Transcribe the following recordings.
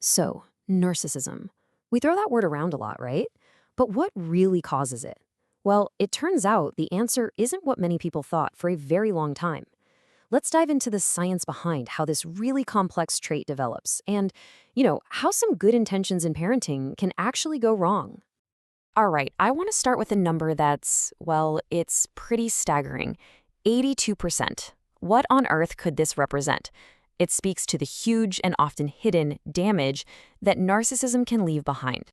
So, narcissism. We throw that word around a lot, right? But what really causes it? Well, it turns out the answer isn't what many people thought for a very long time. Let's dive into the science behind how this really complex trait develops and, how some good intentions in parenting can actually go wrong. All right, I want to start with a number that's, well, it's pretty staggering. 82%. What on earth could this represent? It speaks to the huge and often hidden damage that narcissism can leave behind.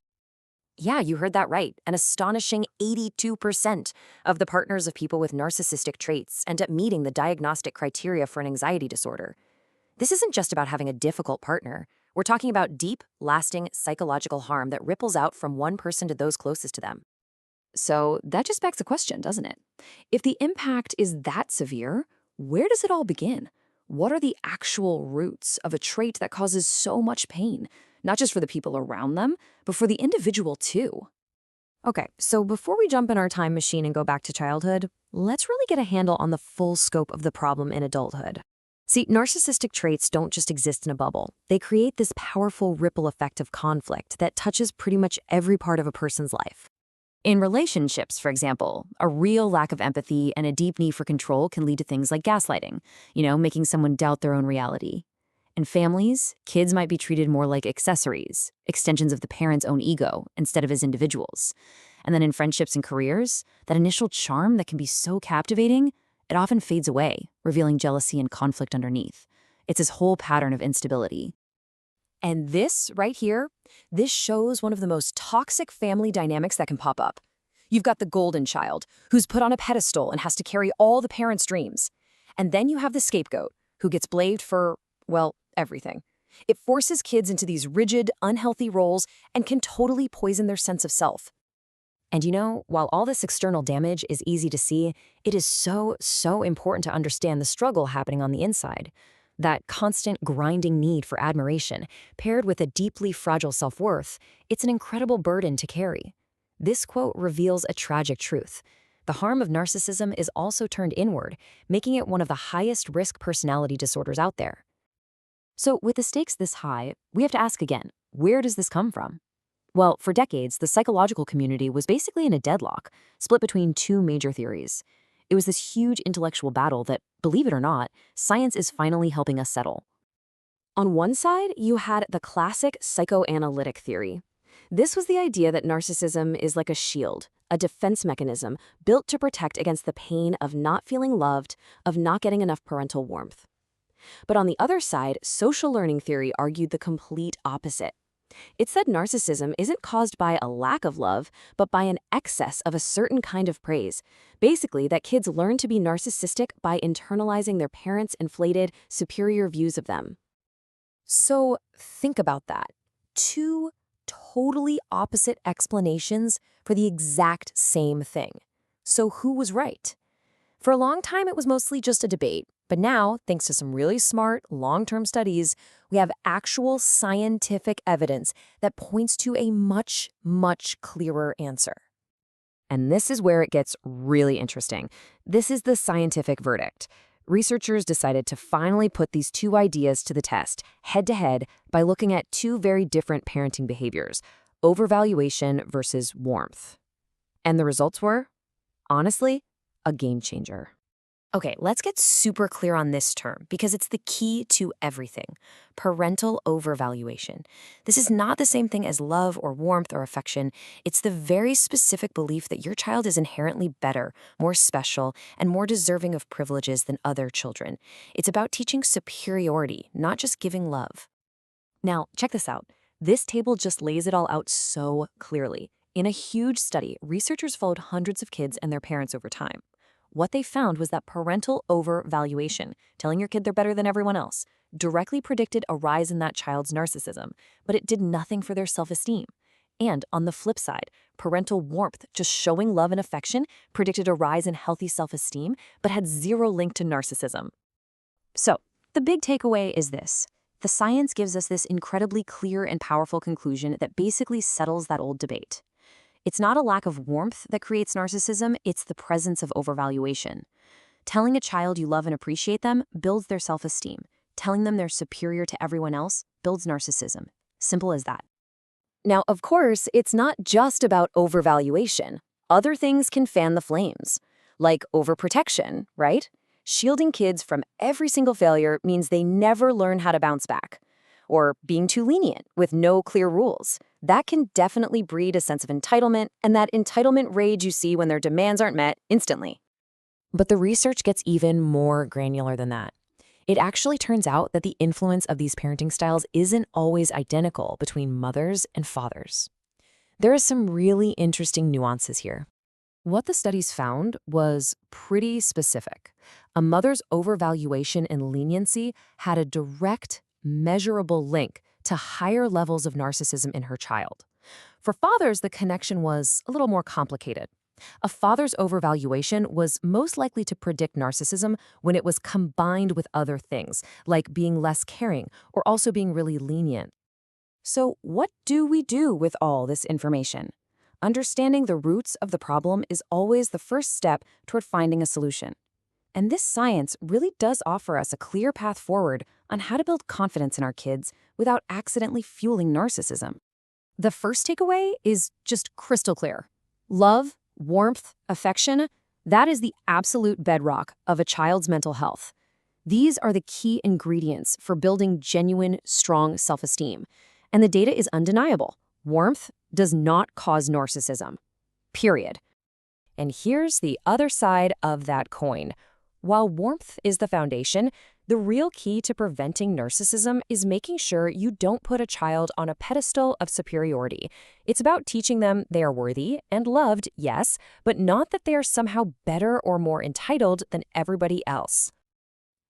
Yeah, you heard that right. An astonishing 82% of the partners of people with narcissistic traits end up meeting the diagnostic criteria for an anxiety disorder. This isn't just about having a difficult partner. We're talking about deep, lasting psychological harm that ripples out from one person to those closest to them. So that just begs a question, doesn't it? If the impact is that severe, where does it all begin? What are the actual roots of a trait that causes so much pain, not just for the people around them, but for the individual too? Okay, so before we jump in our time machine and go back to childhood, let's really get a handle on the full scope of the problem in adulthood. See, narcissistic traits don't just exist in a bubble. They create this powerful ripple effect of conflict that touches pretty much every part of a person's life. In relationships, for example, a real lack of empathy and a deep need for control can lead to things like gaslighting, making someone doubt their own reality. In families, kids might be treated more like accessories, extensions of the parent's own ego, instead of as individuals. And then in friendships and careers, that initial charm that can be so captivating, it often fades away, revealing jealousy and conflict underneath. It's this whole pattern of instability. And this right here, this shows one of the most toxic family dynamics that can pop up. You've got the golden child, who's put on a pedestal and has to carry all the parents' dreams. And then you have the scapegoat, who gets blamed for, well, everything. It forces kids into these rigid, unhealthy roles and can totally poison their sense of self. And while all this external damage is easy to see, it is so important to understand the struggle happening on the inside. That constant grinding need for admiration, paired with a deeply fragile self-worth, it's an incredible burden to carry. This quote reveals a tragic truth. The harm of narcissism is also turned inward, making it one of the highest risk personality disorders out there. So with the stakes this high, we have to ask again, where does this come from? Well, for decades, the psychological community was basically in a deadlock, split between two major theories. It was this huge intellectual battle that, believe it or not, science is finally helping us settle. On one side, you had the classic psychoanalytic theory. This was the idea that narcissism is like a shield, a defense mechanism built to protect against the pain of not feeling loved, of not getting enough parental warmth. But on the other side, social learning theory argued the complete opposite. It said narcissism isn't caused by a lack of love, but by an excess of a certain kind of praise. Basically, that kids learn to be narcissistic by internalizing their parents' inflated, superior views of them. So think about that. Two totally opposite explanations for the exact same thing. So who was right? For a long time, it was mostly just a debate. But now, thanks to some really smart, long-term studies, we have actual scientific evidence that points to a much clearer answer. And this is where it gets really interesting. This is the scientific verdict. Researchers decided to finally put these two ideas to the test, head-to-head, by looking at two very different parenting behaviors, overvaluation versus warmth. And the results were, honestly, a game changer. Okay, let's get super clear on this term because it's the key to everything. Parental overvaluation. This is not the same thing as love or warmth or affection. It's the very specific belief that your child is inherently better, more special, and more deserving of privileges than other children. It's about teaching superiority, not just giving love. Now, check this out. This table just lays it all out so clearly. In a huge study, researchers followed hundreds of kids and their parents over time. What they found was that parental overvaluation, telling your kid they're better than everyone else, directly predicted a rise in that child's narcissism, but it did nothing for their self-esteem. And on the flip side, parental warmth, just showing love and affection, predicted a rise in healthy self-esteem, but had zero link to narcissism. So, the big takeaway is this. The science gives us this incredibly clear and powerful conclusion that basically settles that old debate. It's not a lack of warmth that creates narcissism, it's the presence of overvaluation. Telling a child you love and appreciate them builds their self-esteem. Telling them they're superior to everyone else builds narcissism. Simple as that. Now, of course, it's not just about overvaluation. Other things can fan the flames, like overprotection, right? Shielding kids from every single failure means they never learn how to bounce back. Or being too lenient with no clear rules. That can definitely breed a sense of entitlement, and that entitlement rage you see when their demands aren't met instantly. But the research gets even more granular than that. It actually turns out that the influence of these parenting styles isn't always identical between mothers and fathers. There are some really interesting nuances here. What the studies found was pretty specific. A mother's overvaluation and leniency had a direct, measurable link to higher levels of narcissism in her child. For fathers, the connection was a little more complicated. A father's overvaluation was most likely to predict narcissism when it was combined with other things, like being less caring or also being really lenient. So what do we do with all this information? Understanding the roots of the problem is always the first step toward finding a solution. And this science really does offer us a clear path forward on how to build confidence in our kids without accidentally fueling narcissism. The first takeaway is just crystal clear. Love, warmth, affection, that is the absolute bedrock of a child's mental health. These are the key ingredients for building genuine, strong self-esteem. And the data is undeniable. Warmth does not cause narcissism. Period. And here's the other side of that coin. While warmth is the foundation, the real key to preventing narcissism is making sure you don't put a child on a pedestal of superiority. It's about teaching them they are worthy and loved, yes, but not that they are somehow better or more entitled than everybody else.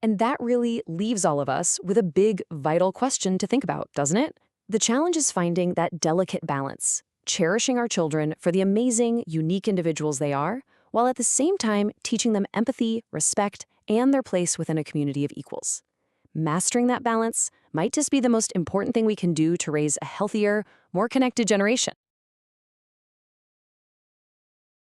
And that really leaves all of us with a big, vital question to think about, doesn't it? The challenge is finding that delicate balance, cherishing our children for the amazing, unique individuals they are, while at the same time teaching them empathy, respect, and their place within a community of equals. Mastering that balance might just be the most important thing we can do to raise a healthier, more connected generation.